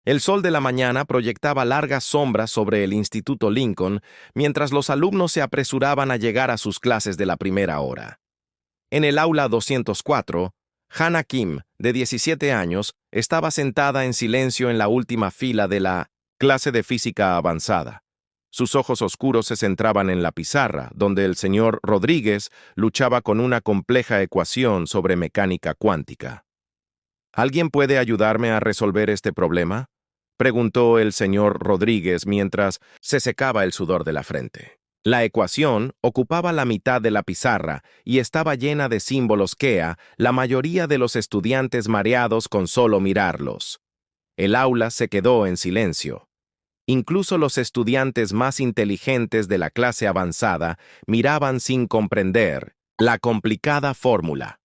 El sol de la mañana proyectaba largas sombras sobre el Instituto Lincoln mientras los alumnos se apresuraban a llegar a sus clases de la primera hora. En el aula 204, Hannah Kim, de 17 años, estaba sentada en silencio en la última fila de la clase de física avanzada. Sus ojos oscuros se centraban en la pizarra, donde el señor Rodríguez luchaba con una compleja ecuación sobre mecánica cuántica. ¿Alguien puede ayudarme a resolver este problema?, preguntó el señor Rodríguez mientras se secaba el sudor de la frente. La ecuación ocupaba la mitad de la pizarra y estaba llena de símbolos que la mayoría de los estudiantes mareados con solo mirarlos. El aula se quedó en silencio. Incluso los estudiantes más inteligentes de la clase avanzada miraban sin comprender la complicada fórmula.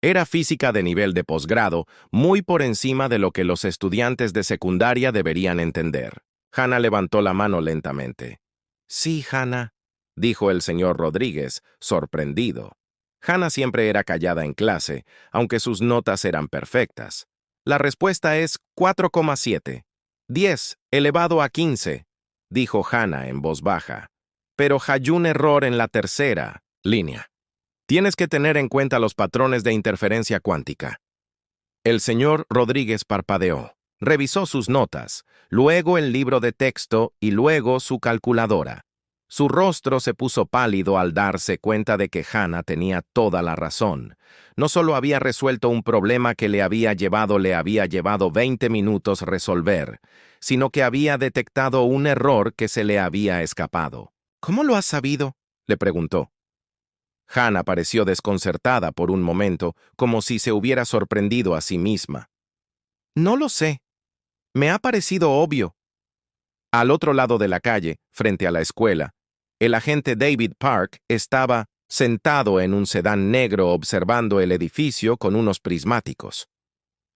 Era física de nivel de posgrado, muy por encima de lo que los estudiantes de secundaria deberían entender. Hannah levantó la mano lentamente. Sí, Hannah, dijo el señor Rodríguez, sorprendido. Hannah siempre era callada en clase, aunque sus notas eran perfectas. La respuesta es 4,7. 10 elevado a 15, dijo Hannah en voz baja. Pero hay un error en la tercera línea. Tienes que tener en cuenta los patrones de interferencia cuántica. El señor Rodríguez parpadeó. Revisó sus notas, luego el libro de texto y luego su calculadora. Su rostro se puso pálido al darse cuenta de que Hannah tenía toda la razón. No solo había resuelto un problema que le había llevado 20 minutos resolver, sino que había detectado un error que se le había escapado. ¿Cómo lo has sabido?, le preguntó. Hannah pareció desconcertada por un momento, como si se hubiera sorprendido a sí misma. No lo sé. Me ha parecido obvio. Al otro lado de la calle, frente a la escuela, el agente David Park estaba sentado en un sedán negro observando el edificio con unos prismáticos.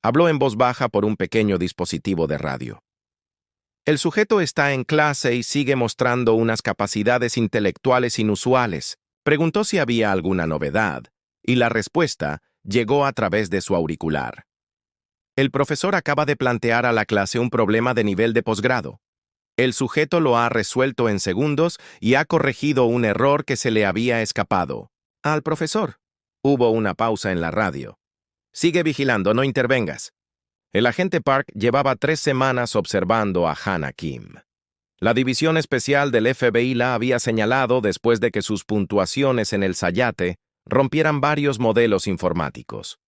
Habló en voz baja por un pequeño dispositivo de radio. El sujeto está en clase y sigue mostrando unas capacidades intelectuales inusuales. Preguntó si había alguna novedad, y la respuesta llegó a través de su auricular. El profesor acaba de plantear a la clase un problema de nivel de posgrado. El sujeto lo ha resuelto en segundos y ha corregido un error que se le había escapado. Al profesor. Hubo una pausa en la radio. Sigue vigilando, no intervengas. El agente Park llevaba 3 semanas observando a Hannah Kim. La división especial del FBI la había señalado después de que sus puntuaciones en el Sayate rompieran varios modelos informáticos.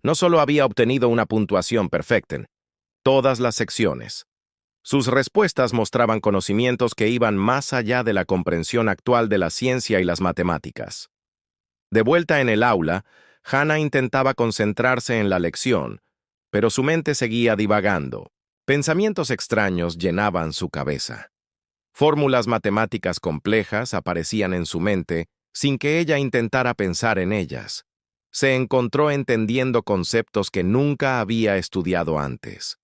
No solo había obtenido una puntuación perfecta en todas las secciones. Sus respuestas mostraban conocimientos que iban más allá de la comprensión actual de la ciencia y las matemáticas. De vuelta en el aula, Hannah intentaba concentrarse en la lección, pero su mente seguía divagando. Pensamientos extraños llenaban su cabeza. Fórmulas matemáticas complejas aparecían en su mente sin que ella intentara pensar en ellas. Se encontró entendiendo conceptos que nunca había estudiado antes.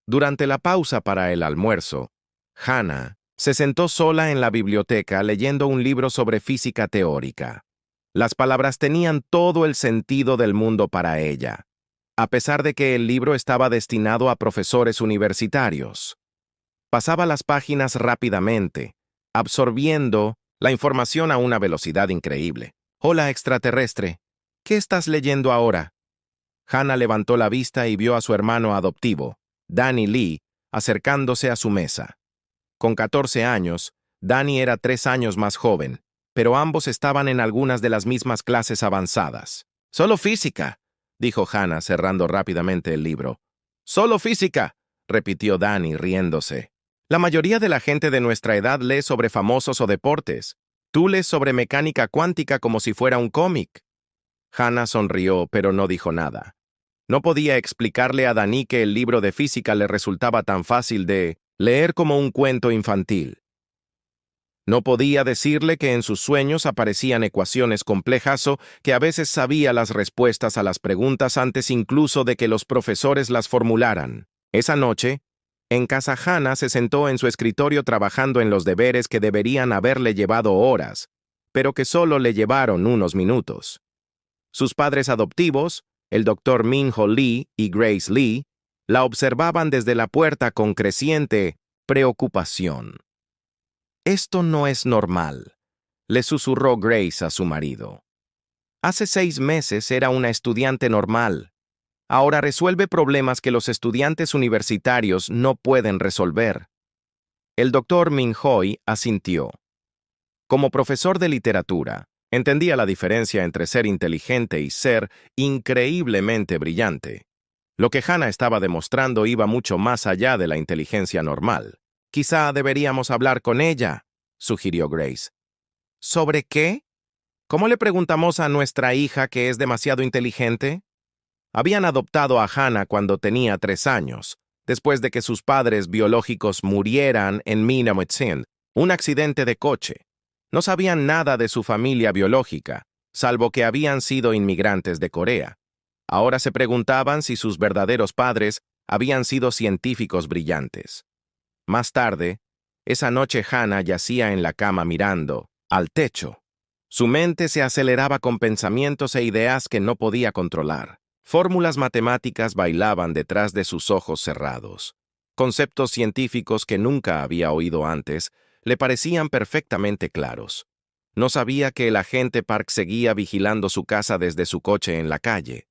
Durante la pausa para el almuerzo, Hannah se sentó sola en la biblioteca leyendo un libro sobre física teórica. Las palabras tenían todo el sentido del mundo para ella, a pesar de que el libro estaba destinado a profesores universitarios. Pasaba las páginas rápidamente, absorbiendo la información a una velocidad increíble. Hola, extraterrestre. ¿Qué estás leyendo ahora? Hannah levantó la vista y vio a su hermano adoptivo, Danny Lee, acercándose a su mesa. Con 14 años, Danny era 3 años más joven, pero ambos estaban en algunas de las mismas clases avanzadas. «Solo física», dijo Hannah cerrando rápidamente el libro. «Solo física», repitió Danny riéndose. «La mayoría de la gente de nuestra edad lee sobre famosos o deportes. Tú lees sobre mecánica cuántica como si fuera un cómic». Hannah sonrió, pero no dijo nada. No podía explicarle a Danny que el libro de física le resultaba tan fácil de leer como un cuento infantil. No podía decirle que en sus sueños aparecían ecuaciones complejas o que a veces sabía las respuestas a las preguntas antes incluso de que los profesores las formularan. Esa noche, en casa, Hannah se sentó en su escritorio trabajando en los deberes que deberían haberle llevado horas, pero que solo le llevaron unos minutos. Sus padres adoptivos, el Dr. Min-ho Lee y Grace Lee, La observaban desde la puerta con creciente preocupación. «Esto no es normal», le susurró Grace a su marido. «Hace 6 meses era una estudiante normal. Ahora resuelve problemas que los estudiantes universitarios no pueden resolver». El doctor Minhoy asintió. Como profesor de literatura, entendía la diferencia entre ser inteligente y ser increíblemente brillante. Lo que Hannah estaba demostrando iba mucho más allá de la inteligencia normal. «Quizá deberíamos hablar con ella», sugirió Grace. «¿Sobre qué? ¿Cómo le preguntamos a nuestra hija que es demasiado inteligente?» Habían adoptado a Hannah cuando tenía 3 años, después de que sus padres biológicos murieran en Minamoitsind, un accidente de coche. No sabían nada de su familia biológica, salvo que habían sido inmigrantes de Corea. Ahora se preguntaban si sus verdaderos padres habían sido científicos brillantes. Más tarde, esa noche Hannah yacía en la cama mirando al techo. Su mente se aceleraba con pensamientos e ideas que no podía controlar. Fórmulas matemáticas bailaban detrás de sus ojos cerrados. Conceptos científicos que nunca había oído antes le parecían perfectamente claros. No sabía que el agente Park seguía vigilando su casa desde su coche en la calle.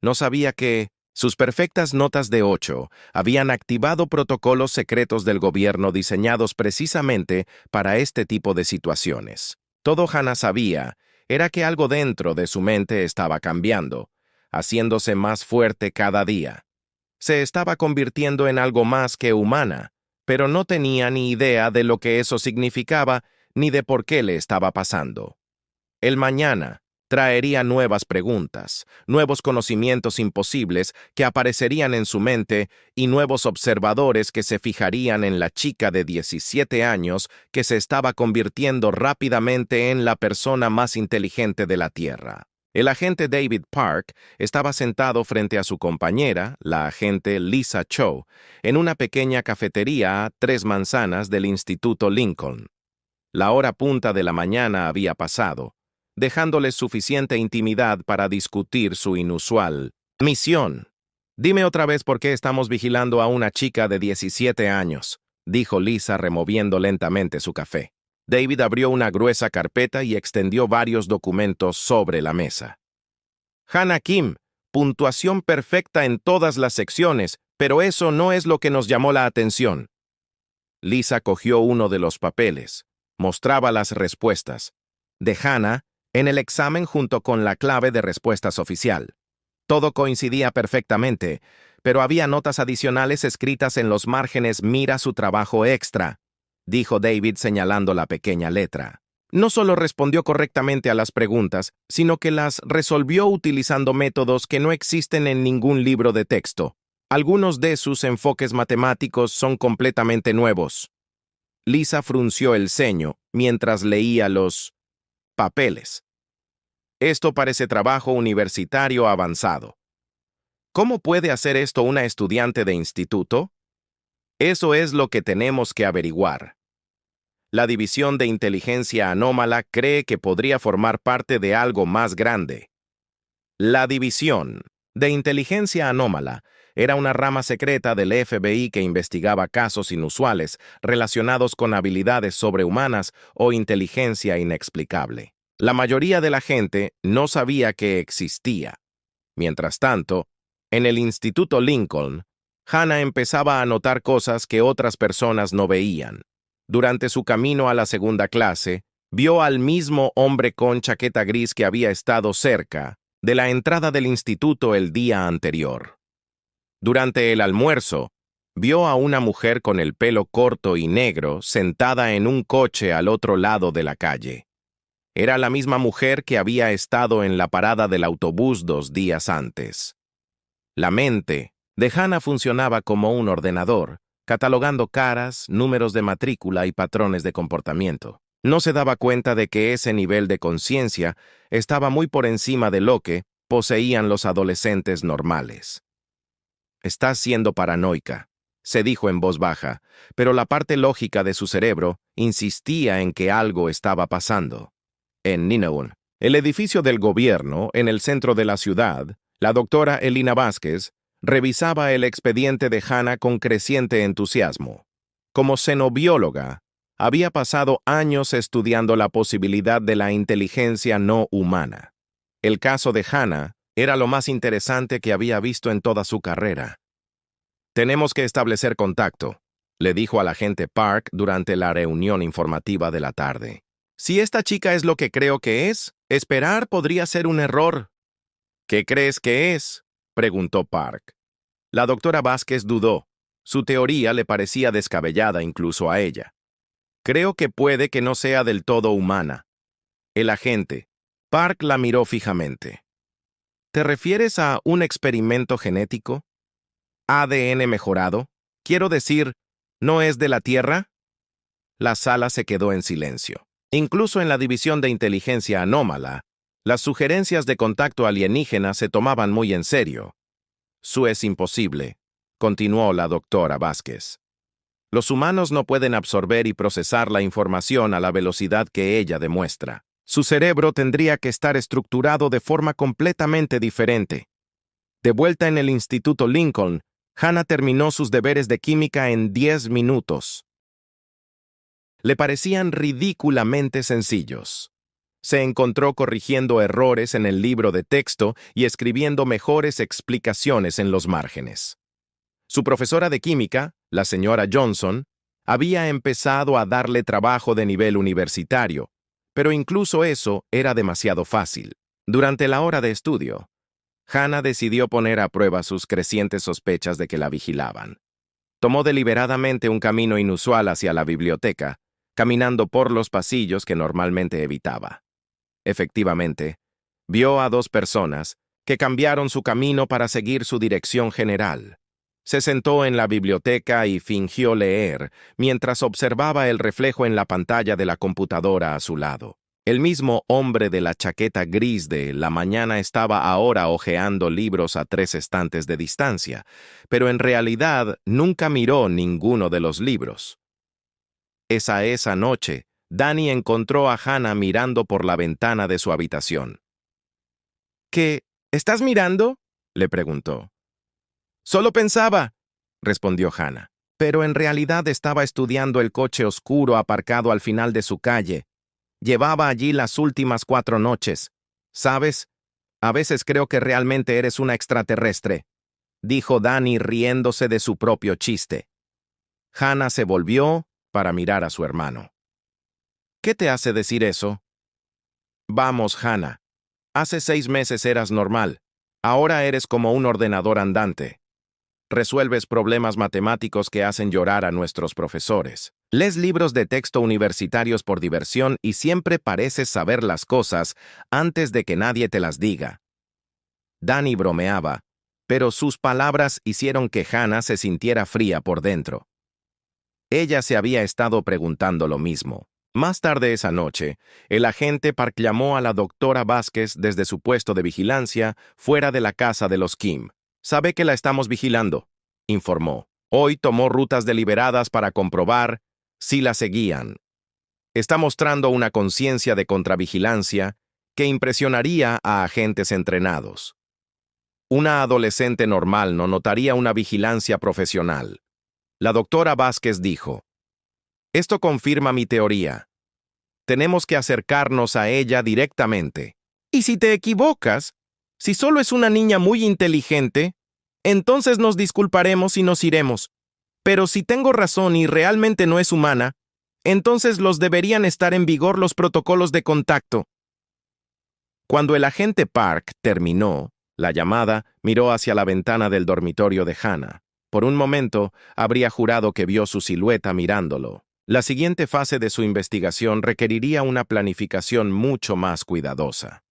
No sabía que sus perfectas notas de 8 habían activado protocolos secretos del gobierno diseñados precisamente para este tipo de situaciones. Todo Hannah sabía era que algo dentro de su mente estaba cambiando, haciéndose más fuerte cada día. Se estaba convirtiendo en algo más que humana, pero no tenía ni idea de lo que eso significaba ni de por qué le estaba pasando. El mañana traería nuevas preguntas, nuevos conocimientos imposibles que aparecerían en su mente y nuevos observadores que se fijarían en la chica de 17 años que se estaba convirtiendo rápidamente en la persona más inteligente de la Tierra. El agente David Park estaba sentado frente a su compañera, la agente Lisa Cho, en una pequeña cafetería a 3 manzanas del Instituto Lincoln. La hora punta de la mañana había pasado, dejándoles suficiente intimidad para discutir su inusual misión. «Dime otra vez por qué estamos vigilando a una chica de 17 años», dijo Lisa removiendo lentamente su café. David abrió una gruesa carpeta y extendió varios documentos sobre la mesa. «Hannah Kim, puntuación perfecta en todas las secciones, pero eso no es lo que nos llamó la atención». Lisa cogió uno de los papeles. Mostraba las respuestas de Hannah en el examen junto con la clave de respuestas oficial. Todo coincidía perfectamente, pero había notas adicionales escritas en los márgenes. «Mira su trabajo extra», dijo David señalando la pequeña letra. No solo respondió correctamente a las preguntas, sino que las resolvió utilizando métodos que no existen en ningún libro de texto. Algunos de sus enfoques matemáticos son completamente nuevos. Lisa frunció el ceño mientras leía los papeles. «Esto parece trabajo universitario avanzado. ¿Cómo puede hacer esto una estudiante de instituto? Eso es lo que tenemos que averiguar. La División de Inteligencia Anómala cree que podría formar parte de algo más grande». La División de Inteligencia Anómala era una rama secreta del FBI que investigaba casos inusuales relacionados con habilidades sobrehumanas o inteligencia inexplicable. La mayoría de la gente no sabía que existía. Mientras tanto, en el Instituto Lincoln, Hannah empezaba a notar cosas que otras personas no veían. Durante su camino a la segunda clase, vio al mismo hombre con chaqueta gris que había estado cerca de la entrada del instituto el día anterior. Durante el almuerzo, vio a una mujer con el pelo corto y negro sentada en un coche al otro lado de la calle. Era la misma mujer que había estado en la parada del autobús 2 días antes. La mente de Hannah funcionaba como un ordenador, catalogando caras, números de matrícula y patrones de comportamiento. No se daba cuenta de que ese nivel de conciencia estaba muy por encima de lo que poseían los adolescentes normales. «Estás siendo paranoica», se dijo en voz baja, pero la parte lógica de su cerebro insistía en que algo estaba pasando. En Ninaun, el edificio del gobierno, en el centro de la ciudad, la doctora Elina Vázquez Revisaba el expediente de Hannah con creciente entusiasmo. Como xenobióloga, había pasado años estudiando la posibilidad de la inteligencia no humana. El caso de Hannah era lo más interesante que había visto en toda su carrera. «Tenemos que establecer contacto», le dijo al agente Park durante la reunión informativa de la tarde. «Si esta chica es lo que creo que es, esperar podría ser un error». «¿Qué crees que es?», preguntó Park. La doctora Vázquez dudó. Su teoría le parecía descabellada incluso a ella. «Creo que puede que no sea del todo humana». El agente Park la miró fijamente. «¿Te refieres a un experimento genético? ¿ADN mejorado? Quiero decir, ¿no es de la Tierra?». La sala se quedó en silencio. Incluso en la división de inteligencia anómala, las sugerencias de contacto alienígena se tomaban muy en serio. «Eso es imposible», continuó la doctora Vázquez. «Los humanos no pueden absorber y procesar la información a la velocidad que ella demuestra. Su cerebro tendría que estar estructurado de forma completamente diferente». De vuelta en el Instituto Lincoln, Hannah terminó sus deberes de química en 10 minutos. Le parecían ridículamente sencillos. Se encontró corrigiendo errores en el libro de texto y escribiendo mejores explicaciones en los márgenes. Su profesora de química, la señora Johnson, había empezado a darle trabajo de nivel universitario, pero incluso eso era demasiado fácil. Durante la hora de estudio, Hannah decidió poner a prueba sus crecientes sospechas de que la vigilaban. Tomó deliberadamente un camino inusual hacia la biblioteca, caminando por los pasillos que normalmente evitaba. Efectivamente, vio a dos personas que cambiaron su camino para seguir su dirección general. Se sentó en la biblioteca y fingió leer, mientras observaba el reflejo en la pantalla de la computadora a su lado. El mismo hombre de la chaqueta gris de la mañana estaba ahora hojeando libros a 3 estantes de distancia, pero en realidad nunca miró ninguno de los libros. Esa noche, Danny encontró a Hannah mirando por la ventana de su habitación. «¿Qué? ¿Estás mirando?», le preguntó. «Solo pensaba», respondió Hannah, pero en realidad estaba estudiando el coche oscuro aparcado al final de su calle. Llevaba allí las últimas 4 noches. ¿Sabes? A veces creo que realmente eres una extraterrestre», dijo Danny riéndose de su propio chiste. Hannah se volvió para mirar a su hermano. «¿Qué te hace decir eso?». «Vamos, Hannah. Hace 6 meses eras normal. Ahora eres como un ordenador andante. Resuelves problemas matemáticos que hacen llorar a nuestros profesores. Lees libros de texto universitarios por diversión y siempre pareces saber las cosas antes de que nadie te las diga». Danny bromeaba, pero sus palabras hicieron que Hannah se sintiera fría por dentro. Ella se había estado preguntando lo mismo. Más tarde esa noche, el agente Park llamó a la doctora Vázquez desde su puesto de vigilancia fuera de la casa de los Kim. «Sabe que la estamos vigilando», informó. «Hoy tomó rutas deliberadas para comprobar si la seguían. Está mostrando una conciencia de contravigilancia que impresionaría a agentes entrenados. Una adolescente normal no notaría una vigilancia profesional». La doctora Vázquez dijo: «Esto confirma mi teoría. Tenemos que acercarnos a ella directamente. Y si te equivocas, si solo es una niña muy inteligente, entonces nos disculparemos y nos iremos. Pero si tengo razón y realmente no es humana, entonces deberían estar en vigor los protocolos de contacto». Cuando el agente Park terminó la llamada, miró hacia la ventana del dormitorio de Hannah. Por un momento, habría jurado que vio su silueta mirándolo. La siguiente fase de su investigación requeriría una planificación mucho más cuidadosa.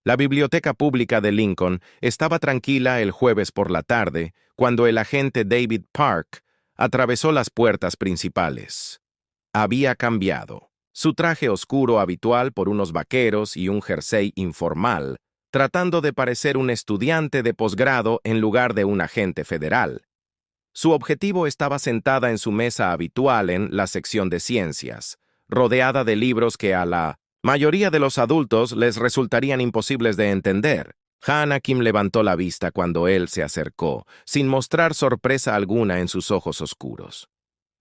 La biblioteca pública de Lincoln estaba tranquila el jueves por la tarde, cuando el agente David Park atravesó las puertas principales. Había cambiado. Su traje oscuro habitual por unos vaqueros y un jersey informal, tratando de parecer un estudiante de posgrado en lugar de un agente federal. Su objetivo estaba sentada en su mesa habitual en la sección de ciencias, rodeada de libros que a la mayoría de los adultos les resultarían imposibles de entender. Hannah Kim levantó la vista cuando él se acercó, sin mostrar sorpresa alguna en sus ojos oscuros.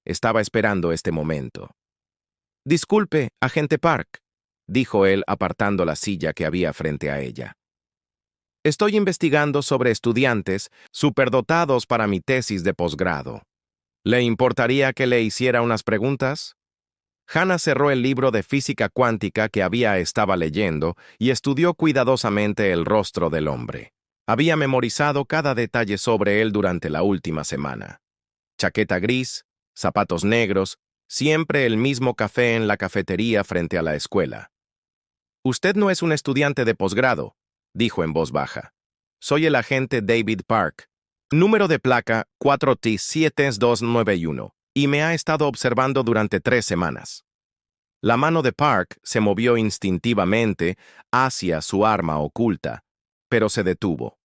Estaba esperando este momento. «Disculpe, agente Park», dijo él apartando la silla que había frente a ella. «Estoy investigando sobre estudiantes superdotados para mi tesis de posgrado. ¿Le importaría que le hiciera unas preguntas?» Hannah cerró el libro de física cuántica que estaba leyendo y estudió cuidadosamente el rostro del hombre. Había memorizado cada detalle sobre él durante la última semana. Chaqueta gris, zapatos negros, siempre el mismo café en la cafetería frente a la escuela. «Usted no es un estudiante de posgrado», dijo en voz baja. «Soy el agente David Park. Número de placa 4T7291. Y me ha estado observando durante 3 semanas». La mano de Park se movió instintivamente hacia su arma oculta, pero se detuvo.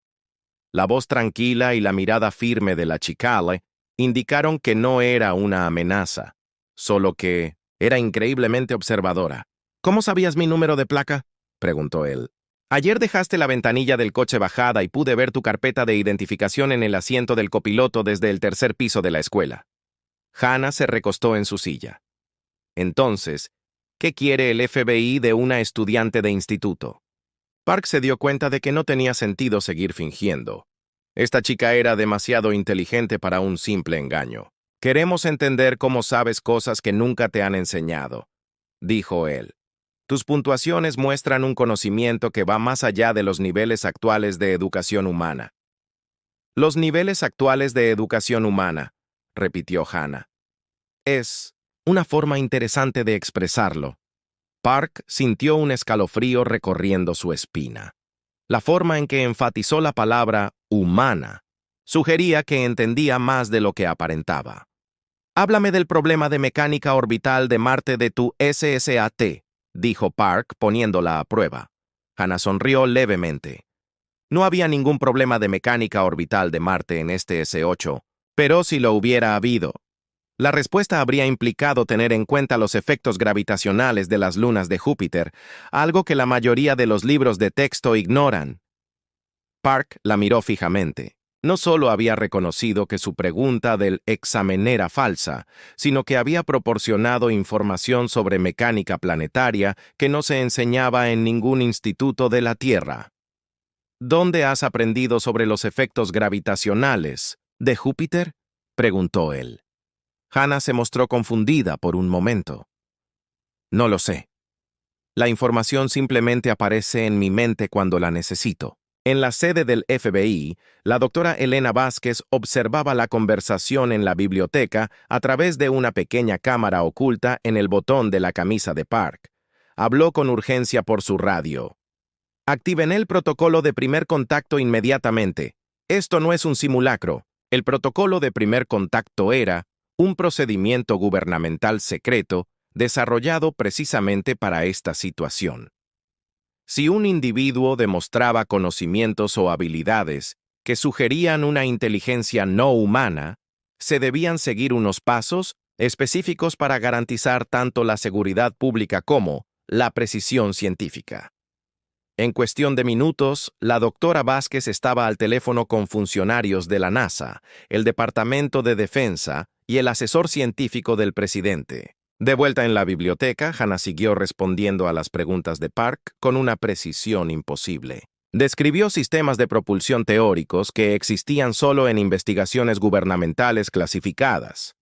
La voz tranquila y la mirada firme de la chicale indicaron que no era una amenaza, solo que era increíblemente observadora. «¿Cómo sabías mi número de placa?», preguntó él. «Ayer dejaste la ventanilla del coche bajada y pude ver tu carpeta de identificación en el asiento del copiloto desde el 3er piso de la escuela». Hannah se recostó en su silla. «Entonces, ¿qué quiere el FBI de una estudiante de instituto?». Park se dio cuenta de que no tenía sentido seguir fingiendo. Esta chica era demasiado inteligente para un simple engaño. «Queremos entender cómo sabes cosas que nunca te han enseñado», dijo él. «Tus puntuaciones muestran un conocimiento que va más allá de los niveles actuales de educación humana». «Los niveles actuales de educación humana», repitió Hannah. «Es una forma interesante de expresarlo». Park sintió un escalofrío recorriendo su espina. La forma en que enfatizó la palabra humana sugería que entendía más de lo que aparentaba. «Háblame del problema de mecánica orbital de Marte de tu SSAT», dijo Park poniéndola a prueba. Hannah sonrió levemente. No había ningún problema de mecánica orbital de Marte en este S8, pero si lo hubiera habido, la respuesta habría implicado tener en cuenta los efectos gravitacionales de las lunas de Júpiter, algo que la mayoría de los libros de texto ignoran. Park la miró fijamente. No solo había reconocido que su pregunta del examen era falsa, sino que había proporcionado información sobre mecánica planetaria que no se enseñaba en ningún instituto de la Tierra. «¿Dónde has aprendido sobre los efectos gravitacionales de Júpiter?», preguntó él. Hannah se mostró confundida por un momento. «No lo sé. La información simplemente aparece en mi mente cuando la necesito». En la sede del FBI, la doctora Elena Vázquez observaba la conversación en la biblioteca a través de una pequeña cámara oculta en el botón de la camisa de Park. Habló con urgencia por su radio. «Activen el protocolo de primer contacto inmediatamente. Esto no es un simulacro. El protocolo de primer contacto era un procedimiento gubernamental secreto desarrollado precisamente para esta situación. Si un individuo demostraba conocimientos o habilidades que sugerían una inteligencia no humana, se debían seguir unos pasos específicos para garantizar tanto la seguridad pública como la precisión científica». En cuestión de minutos, la doctora Vázquez estaba al teléfono con funcionarios de la NASA, el Departamento de Defensa y el asesor científico del presidente. De vuelta en la biblioteca, Hannah siguió respondiendo a las preguntas de Park con una precisión imposible. Describió sistemas de propulsión teóricos que existían solo en investigaciones gubernamentales clasificadas.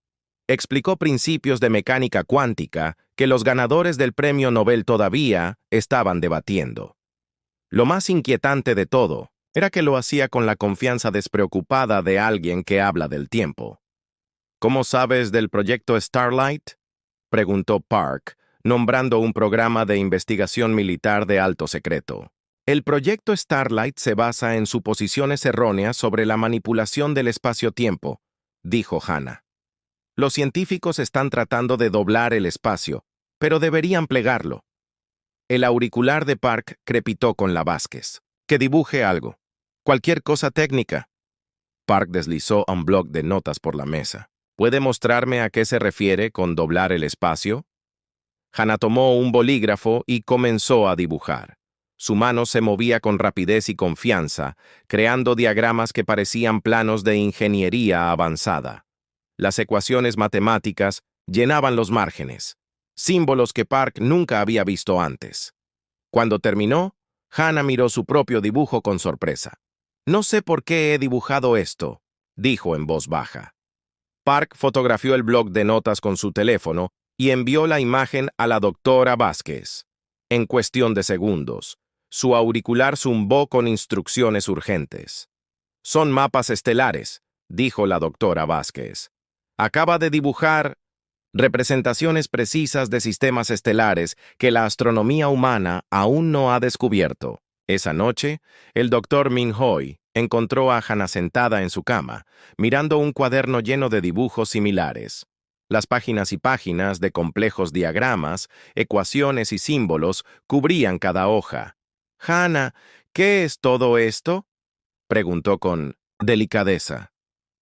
Explicó principios de mecánica cuántica que los ganadores del premio Nobel todavía estaban debatiendo. Lo más inquietante de todo era que lo hacía con la confianza despreocupada de alguien que habla del tiempo. «¿Cómo sabes del proyecto Starlight?», preguntó Park, nombrando un programa de investigación militar de alto secreto. «El proyecto Starlight se basa en suposiciones erróneas sobre la manipulación del espacio-tiempo», dijo Hannah. «Los científicos están tratando de doblar el espacio, pero deberían plegarlo». El auricular de Park crepitó con la Vázquez. «Que dibuje algo. Cualquier cosa técnica». Park deslizó un bloc de notas por la mesa. «¿Puede mostrarme a qué se refiere con doblar el espacio?». Hannah tomó un bolígrafo y comenzó a dibujar. Su mano se movía con rapidez y confianza, creando diagramas que parecían planos de ingeniería avanzada. Las ecuaciones matemáticas llenaban los márgenes, símbolos que Park nunca había visto antes. Cuando terminó, Hannah miró su propio dibujo con sorpresa. «No sé por qué he dibujado esto», dijo en voz baja. Park fotografió el bloc de notas con su teléfono y envió la imagen a la doctora Vázquez. En cuestión de segundos, su auricular zumbó con instrucciones urgentes. «Son mapas estelares», dijo la doctora Vázquez. «Acaba de dibujar representaciones precisas de sistemas estelares que la astronomía humana aún no ha descubierto». Esa noche, el doctor Min-Hoy encontró a Hannah sentada en su cama, mirando un cuaderno lleno de dibujos similares. Las páginas y páginas de complejos diagramas, ecuaciones y símbolos cubrían cada hoja. «Hannah, ¿qué es todo esto?», preguntó con delicadeza.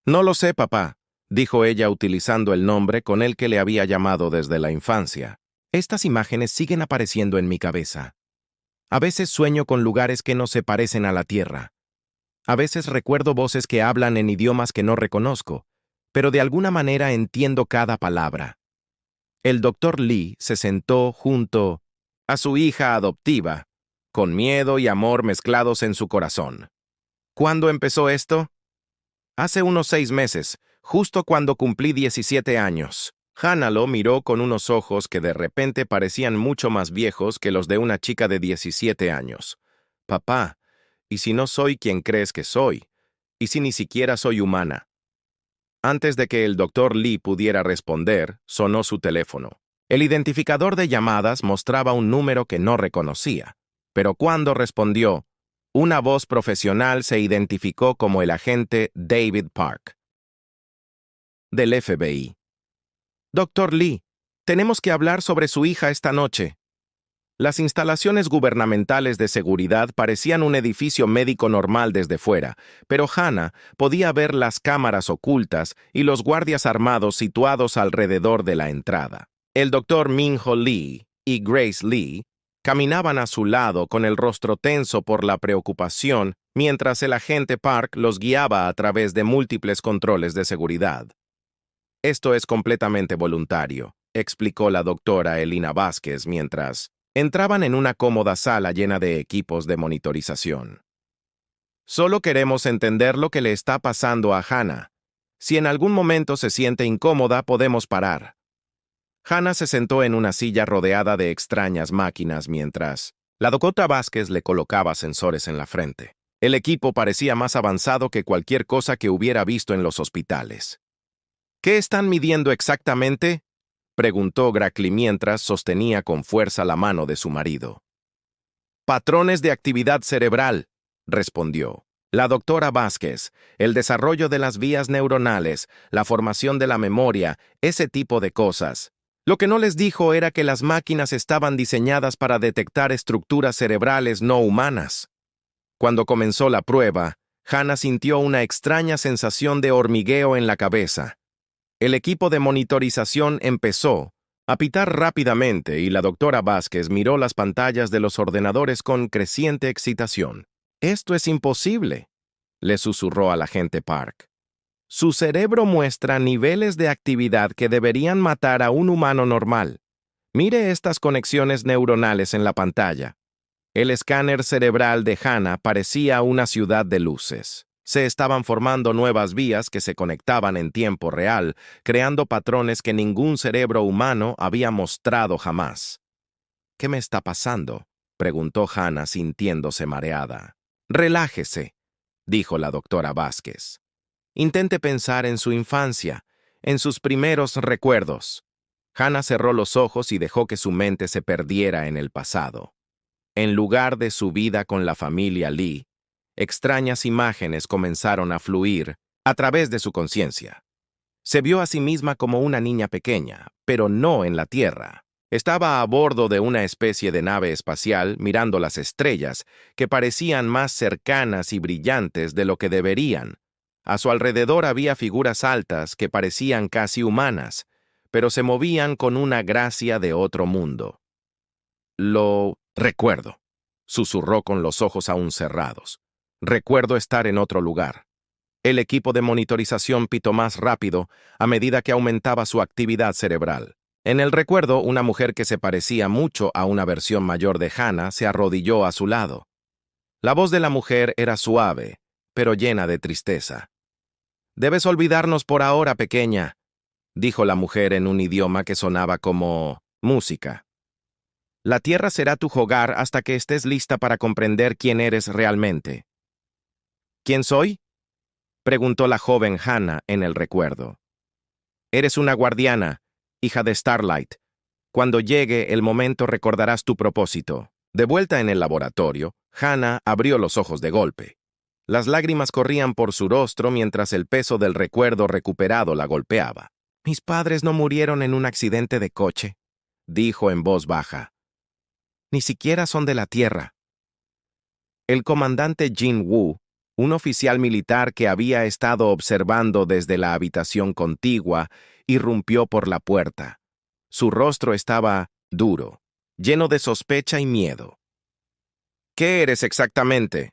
«No lo sé, papá», dijo ella utilizando el nombre con el que le había llamado desde la infancia. «Estas imágenes siguen apareciendo en mi cabeza. A veces sueño con lugares que no se parecen a la Tierra. A veces recuerdo voces que hablan en idiomas que no reconozco, pero de alguna manera entiendo cada palabra». El doctor Lee se sentó junto a su hija adoptiva, con miedo y amor mezclados en su corazón. «¿Cuándo empezó esto?». «Hace unos 6 meses, justo cuando cumplí 17 años». Hannah lo miró con unos ojos que de repente parecían mucho más viejos que los de una chica de 17 años. «Papá, ¿y si no soy quien crees que soy? ¿Y si ni siquiera soy humana?». Antes de que el doctor Lee pudiera responder, sonó su teléfono. El identificador de llamadas mostraba un número que no reconocía, pero cuando respondió, una voz profesional se identificó como el agente David Park, del FBI. «Doctor Lee, tenemos que hablar sobre su hija esta noche». Las instalaciones gubernamentales de seguridad parecían un edificio médico normal desde fuera, pero Hannah podía ver las cámaras ocultas y los guardias armados situados alrededor de la entrada. El doctor Min-Ho Lee y Grace Lee caminaban a su lado con el rostro tenso por la preocupación mientras el agente Park los guiaba a través de múltiples controles de seguridad. «Esto es completamente voluntario», explicó la doctora Elina Vázquez mientras entraban en una cómoda sala llena de equipos de monitorización. «Solo queremos entender lo que le está pasando a Hannah. Si en algún momento se siente incómoda, podemos parar». Hannah se sentó en una silla rodeada de extrañas máquinas mientras la doctora Vázquez le colocaba sensores en la frente. El equipo parecía más avanzado que cualquier cosa que hubiera visto en los hospitales. «¿Qué están midiendo exactamente?», preguntó Grackley mientras sostenía con fuerza la mano de su marido. «Patrones de actividad cerebral», respondió la doctora Vázquez, «el desarrollo de las vías neuronales, la formación de la memoria, ese tipo de cosas». Lo que no les dijo era que las máquinas estaban diseñadas para detectar estructuras cerebrales no humanas. Cuando comenzó la prueba, Hannah sintió una extraña sensación de hormigueo en la cabeza. El equipo de monitorización empezó a pitar rápidamente y la doctora Vázquez miró las pantallas de los ordenadores con creciente excitación. «Esto es imposible», le susurró al agente Park. «Su cerebro muestra niveles de actividad que deberían matar a un humano normal. Mire estas conexiones neuronales en la pantalla». El escáner cerebral de Hannah parecía una ciudad de luces. Se estaban formando nuevas vías que se conectaban en tiempo real, creando patrones que ningún cerebro humano había mostrado jamás. «¿Qué me está pasando?», preguntó Hannah sintiéndose mareada. «Relájese», dijo la doctora Vázquez. «Intente pensar en su infancia, en sus primeros recuerdos». Hannah cerró los ojos y dejó que su mente se perdiera en el pasado. En lugar de su vida con la familia Lee, extrañas imágenes comenzaron a fluir a través de su conciencia. Se vio a sí misma como una niña pequeña, pero no en la Tierra. Estaba a bordo de una especie de nave espacial mirando las estrellas, que parecían más cercanas y brillantes de lo que deberían. A su alrededor había figuras altas que parecían casi humanas, pero se movían con una gracia de otro mundo. «Lo recuerdo», susurró con los ojos aún cerrados. Recuerdo estar en otro lugar. El equipo de monitorización pitó más rápido a medida que aumentaba su actividad cerebral. En el recuerdo, una mujer que se parecía mucho a una versión mayor de Hannah se arrodilló a su lado. La voz de la mujer era suave, pero llena de tristeza. «Debes olvidarnos por ahora, pequeña», dijo la mujer en un idioma que sonaba como música. «La tierra será tu hogar hasta que estés lista para comprender quién eres realmente». «¿Quién soy?», preguntó la joven Hannah en el recuerdo. «Eres una guardiana, hija de Starlight. Cuando llegue el momento recordarás tu propósito». De vuelta en el laboratorio, Hannah abrió los ojos de golpe. Las lágrimas corrían por su rostro mientras el peso del recuerdo recuperado la golpeaba. «Mis padres no murieron en un accidente de coche», dijo en voz baja. «Ni siquiera son de la Tierra». El comandante Jin Woo, un oficial militar que había estado observando desde la habitación contigua, irrumpió por la puerta. Su rostro estaba duro, lleno de sospecha y miedo. «¿Qué eres exactamente?»,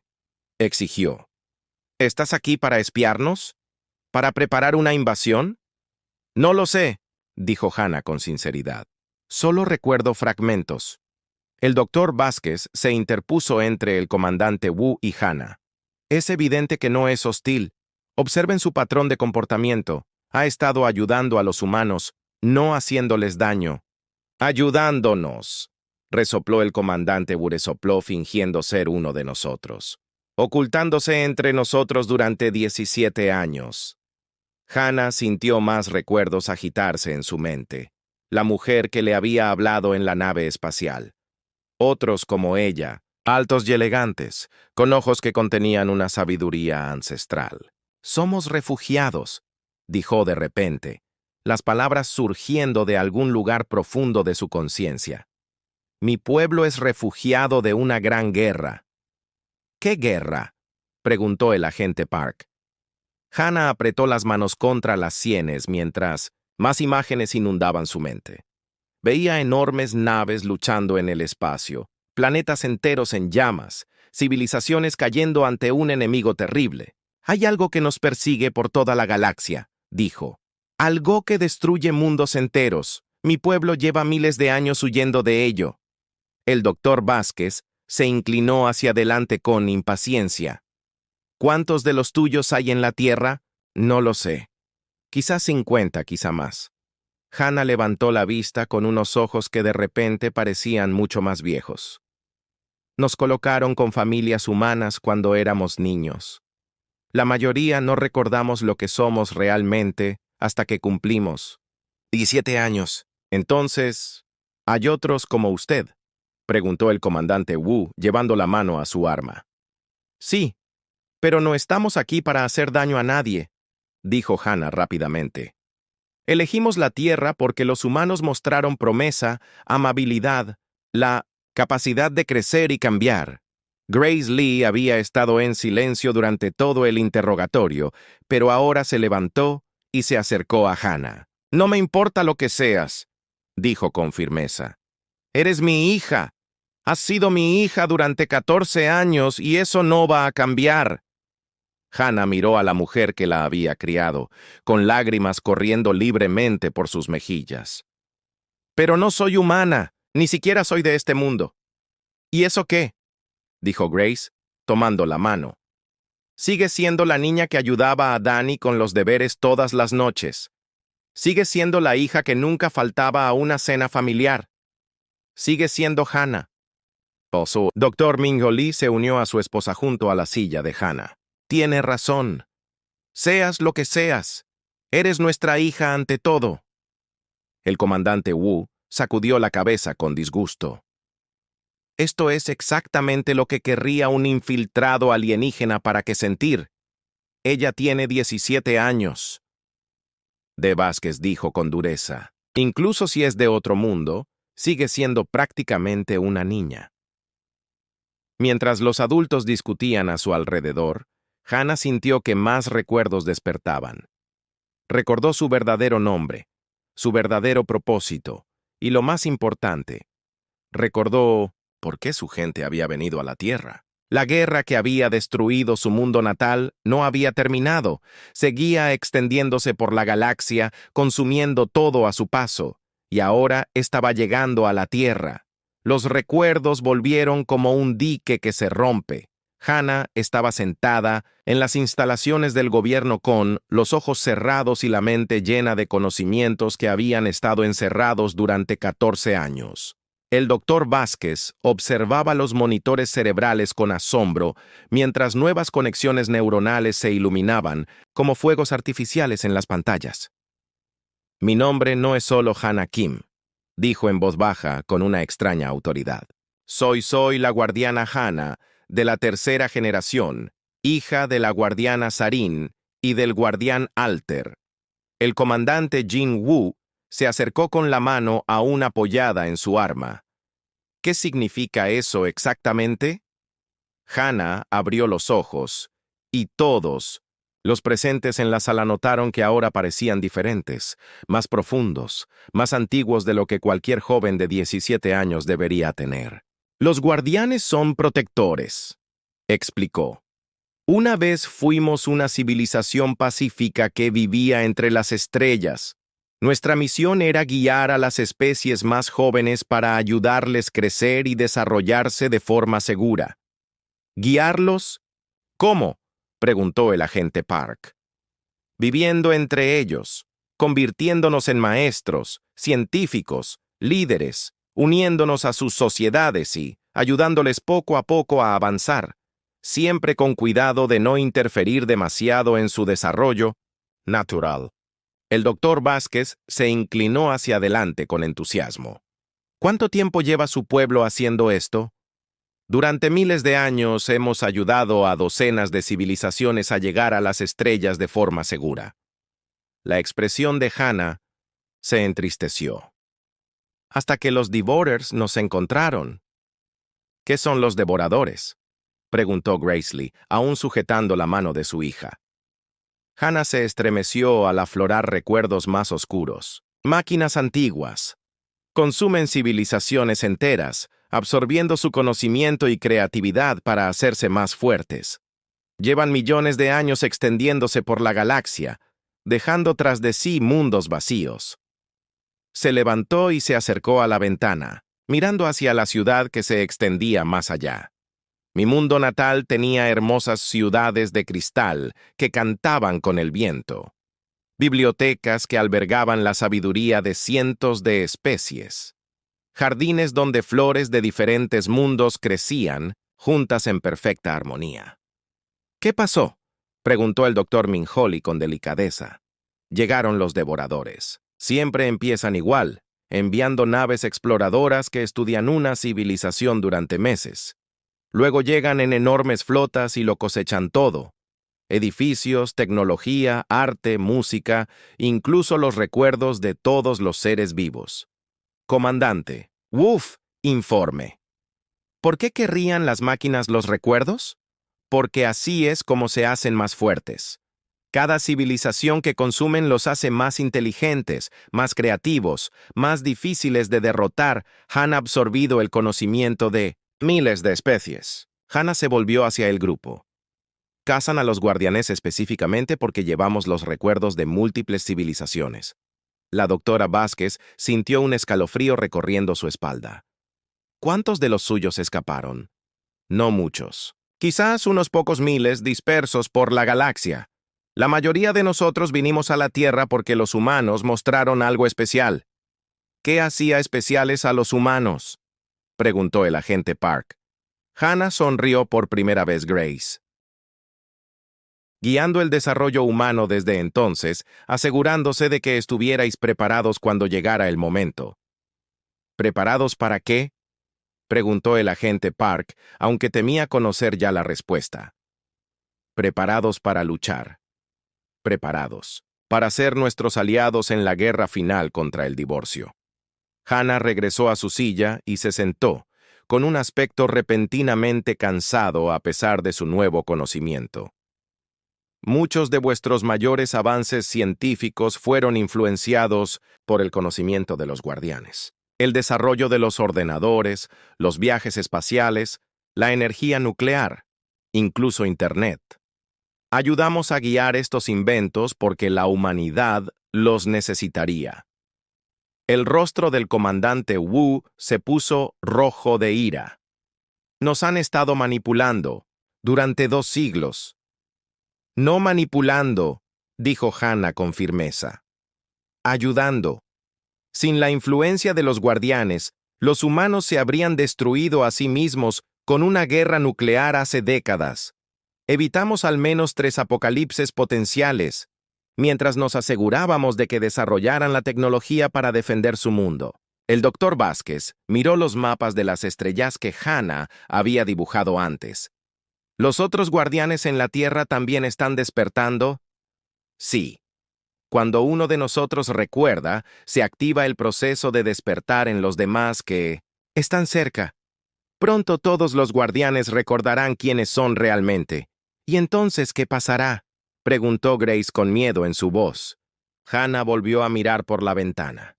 exigió. «¿Estás aquí para espiarnos? ¿Para preparar una invasión?» «No lo sé», dijo Hannah con sinceridad. «Solo recuerdo fragmentos». El doctor Vázquez se interpuso entre el comandante Wu y Hannah. «Es evidente que no es hostil. Observen su patrón de comportamiento. Ha estado ayudando a los humanos, no haciéndoles daño». «Ayudándonos», resopló el comandante Buresopló fingiendo ser uno de nosotros. «Ocultándose entre nosotros durante 17 años». Hannah sintió más recuerdos agitarse en su mente. La mujer que le había hablado en la nave espacial. Otros como ella, altos y elegantes, con ojos que contenían una sabiduría ancestral. «Somos refugiados», dijo de repente, las palabras surgiendo de algún lugar profundo de su conciencia. «Mi pueblo es refugiado de una gran guerra». «¿Qué guerra?», preguntó el agente Park. Hannah apretó las manos contra las sienes mientras más imágenes inundaban su mente. Veía enormes naves luchando en el espacio, planetas enteros en llamas, civilizaciones cayendo ante un enemigo terrible. «Hay algo que nos persigue por toda la galaxia», dijo. «Algo que destruye mundos enteros. Mi pueblo lleva miles de años huyendo de ello». El doctor Vázquez se inclinó hacia adelante con impaciencia. «¿Cuántos de los tuyos hay en la Tierra? No lo sé. Quizás 50, quizá más». Hannah levantó la vista con unos ojos que de repente parecían mucho más viejos. «Nos colocaron con familias humanas cuando éramos niños. La mayoría no recordamos lo que somos realmente hasta que cumplimos 17 años. Entonces, ¿hay otros como usted?», preguntó el comandante Wu, llevando la mano a su arma. «Sí, pero no estamos aquí para hacer daño a nadie», dijo Hannah rápidamente. «Elegimos la Tierra porque los humanos mostraron promesa, amabilidad, la capacidad de crecer y cambiar». Grace Lee había estado en silencio durante todo el interrogatorio, pero ahora se levantó y se acercó a Hannah. «No me importa lo que seas», dijo con firmeza. «Eres mi hija. Has sido mi hija durante 14 años y eso no va a cambiar». Hannah miró a la mujer que la había criado, con lágrimas corriendo libremente por sus mejillas. «Pero no soy humana, ni siquiera soy de este mundo». «¿Y eso qué?», dijo Grace, tomando la mano. «Sigues siendo la niña que ayudaba a Danny con los deberes todas las noches. Sigues siendo la hija que nunca faltaba a una cena familiar. Sigues siendo Hannah». Dr. Mingo Lee se unió a su esposa junto a la silla de Hannah. «Tiene razón. Seas lo que seas, eres nuestra hija ante todo». El comandante Wu sacudió la cabeza con disgusto. «Esto es exactamente lo que querría un infiltrado alienígena para que sentir. Ella tiene 17 años». De Vázquez dijo con dureza. «Incluso si es de otro mundo, sigue siendo prácticamente una niña». Mientras los adultos discutían a su alrededor, Hannah sintió que más recuerdos despertaban. Recordó su verdadero nombre, su verdadero propósito, y lo más importante, recordó ¿Por qué su gente había venido a la Tierra? La guerra que había destruido su mundo natal no había terminado. Seguía extendiéndose por la galaxia, consumiendo todo a su paso, y ahora estaba llegando a la Tierra. Los recuerdos volvieron como un dique que se rompe. Hannah estaba sentada en las instalaciones del gobierno con los ojos cerrados y la mente llena de conocimientos que habían estado encerrados durante 14 años. El doctor Vázquez observaba los monitores cerebrales con asombro mientras nuevas conexiones neuronales se iluminaban como fuegos artificiales en las pantallas. «Mi nombre no es solo Hannah Kim», dijo en voz baja con una extraña autoridad. Soy la guardiana Hannah, de la tercera generación, hija de la guardiana Sarin y del guardián Alter. El comandante Jin Woo se acercó con la mano aún apoyada en su arma. ¿Qué significa eso exactamente? Hannah abrió los ojos, y todos, los presentes en la sala notaron que ahora parecían diferentes, más profundos, más antiguos de lo que cualquier joven de 17 años debería tener. Los guardianes son protectores, explicó. Una vez fuimos una civilización pacífica que vivía entre las estrellas. Nuestra misión era guiar a las especies más jóvenes para ayudarles a crecer y desarrollarse de forma segura. ¿Guiarlos? ¿Cómo?, preguntó el agente Park. Viviendo entre ellos, convirtiéndonos en maestros, científicos, líderes, uniéndonos a sus sociedades y ayudándoles poco a poco a avanzar, siempre con cuidado de no interferir demasiado en su desarrollo natural. El doctor Vázquez se inclinó hacia adelante con entusiasmo. ¿Cuánto tiempo lleva su pueblo haciendo esto? Durante miles de años hemos ayudado a docenas de civilizaciones a llegar a las estrellas de forma segura. La expresión de Hannah se entristeció. Hasta que los Devorers nos encontraron. ¿Qué son los devoradores?, preguntó Gracely, aún sujetando la mano de su hija. Hannah se estremeció al aflorar recuerdos más oscuros. Máquinas antiguas. Consumen civilizaciones enteras, absorbiendo su conocimiento y creatividad para hacerse más fuertes. Llevan millones de años extendiéndose por la galaxia, dejando tras de sí mundos vacíos. Se levantó y se acercó a la ventana, mirando hacia la ciudad que se extendía más allá. Mi mundo natal tenía hermosas ciudades de cristal que cantaban con el viento, bibliotecas que albergaban la sabiduría de cientos de especies, jardines donde flores de diferentes mundos crecían, juntas en perfecta armonía. ¿Qué pasó?, preguntó el doctor Minjoli con delicadeza. Llegaron los devoradores. Siempre empiezan igual, enviando naves exploradoras que estudian una civilización durante meses. Luego llegan en enormes flotas y lo cosechan todo. Edificios, tecnología, arte, música, incluso los recuerdos de todos los seres vivos. Comandante, Woof, informe. ¿Por qué querrían las máquinas los recuerdos? Porque así es como se hacen más fuertes. Cada civilización que consumen los hace más inteligentes, más creativos, más difíciles de derrotar. Han absorbido el conocimiento de miles de especies. Hannah se volvió hacia el grupo. Cazan a los guardianes específicamente porque llevamos los recuerdos de múltiples civilizaciones. La doctora Vázquez sintió un escalofrío recorriendo su espalda. ¿Cuántos de los suyos escaparon? No muchos. Quizás unos pocos miles dispersos por la galaxia. La mayoría de nosotros vinimos a la Tierra porque los humanos mostraron algo especial. ¿Qué hacía especiales a los humanos?, preguntó el agente Park. Hannah sonrió por primera vez Grace. Guiando el desarrollo humano desde entonces, asegurándose de que estuvierais preparados cuando llegara el momento. ¿Preparados para qué?, preguntó el agente Park, aunque temía conocer ya la respuesta. Preparados para luchar. Preparados para ser nuestros aliados en la guerra final contra el divorcio. Hannah regresó a su silla y se sentó, con un aspecto repentinamente cansado a pesar de su nuevo conocimiento. Muchos de vuestros mayores avances científicos fueron influenciados por el conocimiento de los guardianes. el desarrollo de los ordenadores, los viajes espaciales, la energía nuclear, incluso Internet. Ayudamos a guiar estos inventos porque la humanidad los necesitaría. El rostro del comandante Wu se puso rojo de ira. Nos han estado manipulando durante 2 siglos. No manipulando, dijo Hannah con firmeza. Ayudando. Sin la influencia de los guardianes, los humanos se habrían destruido a sí mismos con una guerra nuclear hace décadas. Evitamos al menos 3 apocalipsis potenciales, mientras nos asegurábamos de que desarrollaran la tecnología para defender su mundo. El doctor Vázquez miró los mapas de las estrellas que Hannah había dibujado antes. ¿Los otros guardianes en la Tierra también están despertando? Sí. Cuando uno de nosotros recuerda, se activa el proceso de despertar en los demás que están cerca. Pronto todos los guardianes recordarán quiénes son realmente. ¿Y entonces qué pasará?, preguntó Grace con miedo en su voz. Hannah volvió a mirar por la ventana.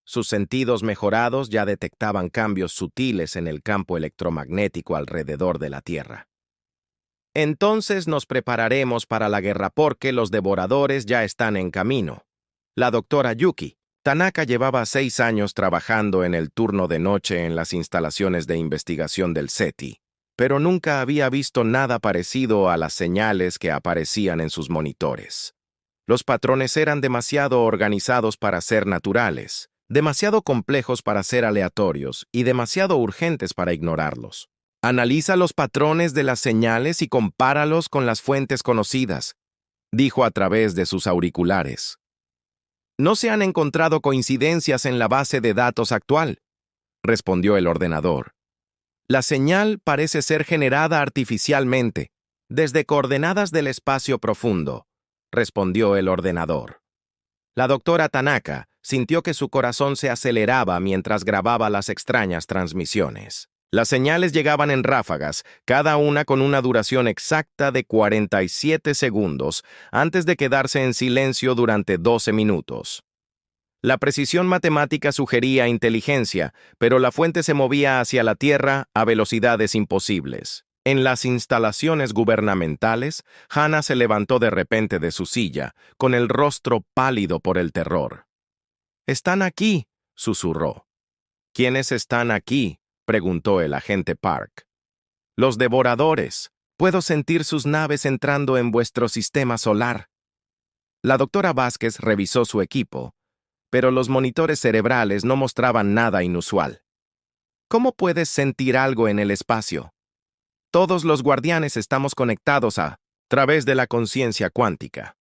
Sus sentidos mejorados ya detectaban cambios sutiles en el campo electromagnético alrededor de la Tierra. Entonces nos prepararemos para la guerra porque los devoradores ya están en camino. La doctora Yuki. Tanaka llevaba 6 años trabajando en el turno de noche en las instalaciones de investigación del SETI, pero nunca había visto nada parecido a las señales que aparecían en sus monitores. Los patrones eran demasiado organizados para ser naturales, demasiado complejos para ser aleatorios y demasiado urgentes para ignorarlos. Analiza los patrones de las señales y compáralos con las fuentes conocidas, dijo a través de sus auriculares. No se han encontrado coincidencias en la base de datos actual, respondió el ordenador. La señal parece ser generada artificialmente, desde coordenadas del espacio profundo, respondió el ordenador. La doctora Tanaka sintió que su corazón se aceleraba mientras grababa las extrañas transmisiones. Las señales llegaban en ráfagas, cada una con una duración exacta de 47 segundos, antes de quedarse en silencio durante 12 minutos. La precisión matemática sugería inteligencia, pero la fuente se movía hacia la Tierra a velocidades imposibles. En las instalaciones gubernamentales, Hannah se levantó de repente de su silla, con el rostro pálido por el terror. «Están aquí», susurró. «¿Quiénes están aquí?», preguntó el agente Park. «Los devoradores. Puedo sentir sus naves entrando en vuestro sistema solar». La doctora Vázquez revisó su equipo, pero los monitores cerebrales no mostraban nada inusual. «¿Cómo puedes sentir algo en el espacio? Todos los guardianes estamos conectados a través de la conciencia cuántica.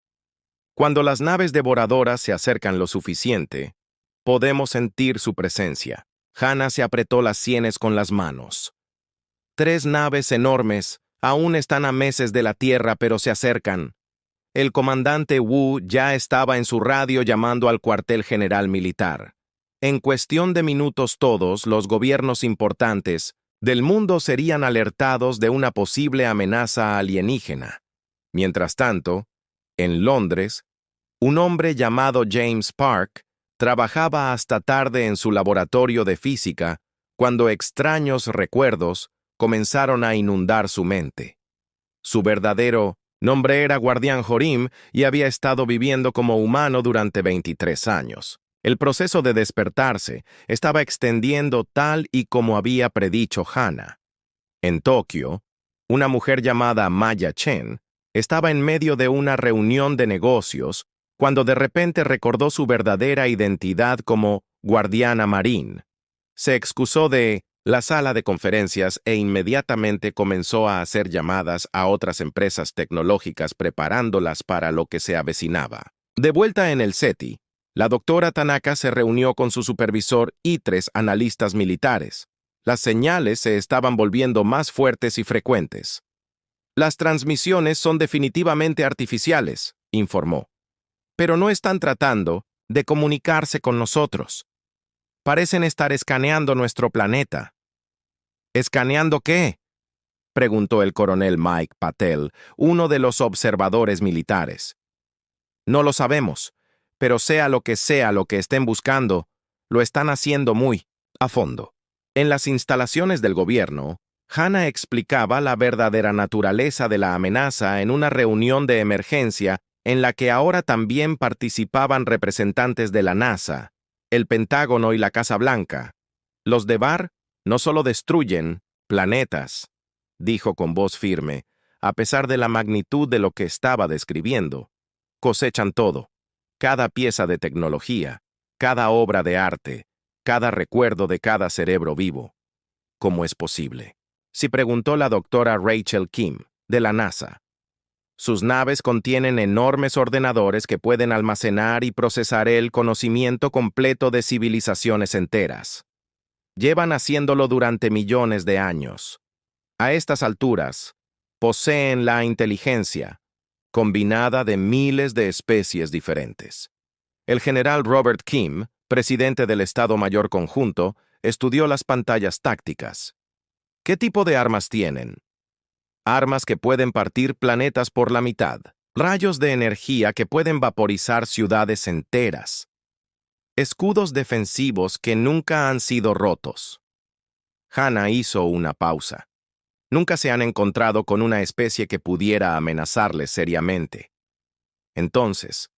Cuando las naves devoradoras se acercan lo suficiente, podemos sentir su presencia». Hannah se apretó las sienes con las manos. 3 naves enormes aún están a meses de la Tierra, pero se acercan. El comandante Wu ya estaba en su radio llamando al cuartel general militar. En cuestión de minutos todos los gobiernos importantes del mundo serían alertados de una posible amenaza alienígena. Mientras tanto, en Londres, un hombre llamado James Park trabajaba hasta tarde en su laboratorio de física cuando extraños recuerdos comenzaron a inundar su mente. Su verdadero nombre era Guardián Jorim y había estado viviendo como humano durante 23 años. El proceso de despertarse estaba extendiendo tal y como había predicho Hannah. En Tokio, una mujer llamada Maya Chen estaba en medio de una reunión de negocios cuando de repente recordó su verdadera identidad como guardiana marín. Se excusó de la sala de conferencias e inmediatamente comenzó a hacer llamadas a otras empresas tecnológicas preparándolas para lo que se avecinaba. De vuelta en el SETI, la doctora Tanaka se reunió con su supervisor y 3 analistas militares. Las señales se estaban volviendo más fuertes y frecuentes. «Las transmisiones son definitivamente artificiales», informó. «Pero no están tratando de comunicarse con nosotros. Parecen estar escaneando nuestro planeta». «¿Escaneando qué?», preguntó el coronel Mike Patel, uno de los observadores militares. «No lo sabemos, pero sea lo que estén buscando, lo están haciendo muy A fondo. En las instalaciones del gobierno, Hannah explicaba la verdadera naturaleza de la amenaza en una reunión de emergencia en la que ahora también participaban representantes de la NASA, el Pentágono y la Casa Blanca. Los DeVar no solo destruyen planetas, dijo con voz firme, a pesar de la magnitud de lo que estaba describiendo. Cosechan todo, cada pieza de tecnología, cada obra de arte, cada recuerdo de cada cerebro vivo. ¿Cómo es posible? Si preguntó la doctora Rachel Kim, de la NASA. Sus naves contienen enormes ordenadores que pueden almacenar y procesar el conocimiento completo de civilizaciones enteras. Llevan haciéndolo durante millones de años. A estas alturas, poseen la inteligencia, combinada de miles de especies diferentes. El general Robert Kim, presidente del Estado Mayor Conjunto, estudió las pantallas tácticas. ¿Qué tipo de armas tienen? Armas que pueden partir planetas por la mitad, rayos de energía que pueden vaporizar ciudades enteras, escudos defensivos que nunca han sido rotos. Hannah hizo una pausa. Nunca se han encontrado con una especie que pudiera amenazarles seriamente. Entonces,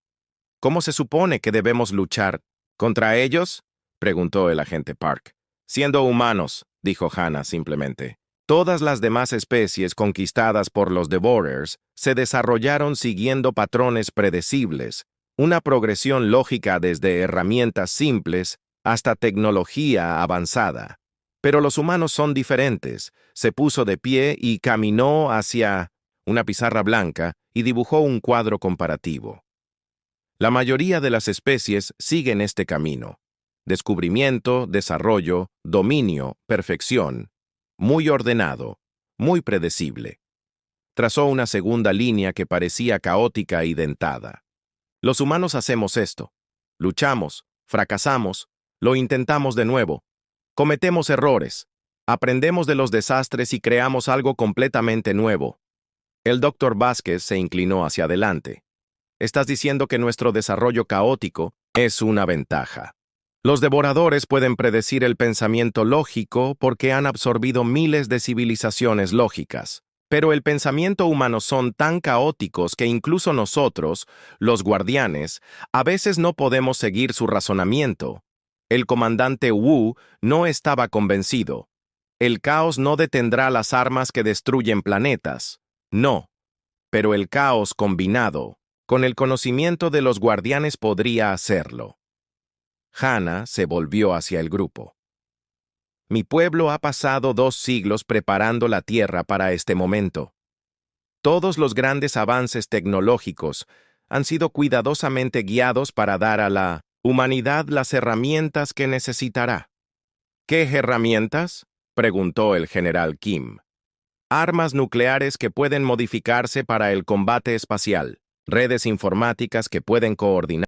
¿cómo se supone que debemos luchar contra ellos? Preguntó el agente Park. Siendo humanos, dijo Hannah simplemente. Todas las demás especies conquistadas por los Devourers se desarrollaron siguiendo patrones predecibles, una progresión lógica desde herramientas simples hasta tecnología avanzada. Pero los humanos son diferentes. Se puso de pie y caminó hacia una pizarra blanca y dibujó un cuadro comparativo. La mayoría de las especies siguen este camino. Descubrimiento, desarrollo, dominio, perfección. Muy ordenado, muy predecible. Trazó una segunda línea que parecía caótica y dentada. Los humanos hacemos esto. Luchamos, fracasamos, lo intentamos de nuevo. Cometemos errores, aprendemos de los desastres y creamos algo completamente nuevo. El Dr. Vázquez se inclinó hacia adelante. Estás diciendo que nuestro desarrollo caótico es una ventaja. Los devoradores pueden predecir el pensamiento lógico porque han absorbido miles de civilizaciones lógicas. Pero el pensamiento humano son tan caóticos que incluso nosotros, los guardianes, a veces no podemos seguir su razonamiento. El comandante Wu no estaba convencido. El caos no detendrá las armas que destruyen planetas. No. Pero el caos combinado, con el conocimiento de los guardianes, podría hacerlo. Hannah se volvió hacia el grupo. Mi pueblo ha pasado 2 siglos preparando la tierra para este momento. Todos los grandes avances tecnológicos han sido cuidadosamente guiados para dar a la humanidad las herramientas que necesitará. ¿Qué herramientas? Preguntó el general Kim. Armas nucleares que pueden modificarse para el combate espacial, redes informáticas que pueden coordinar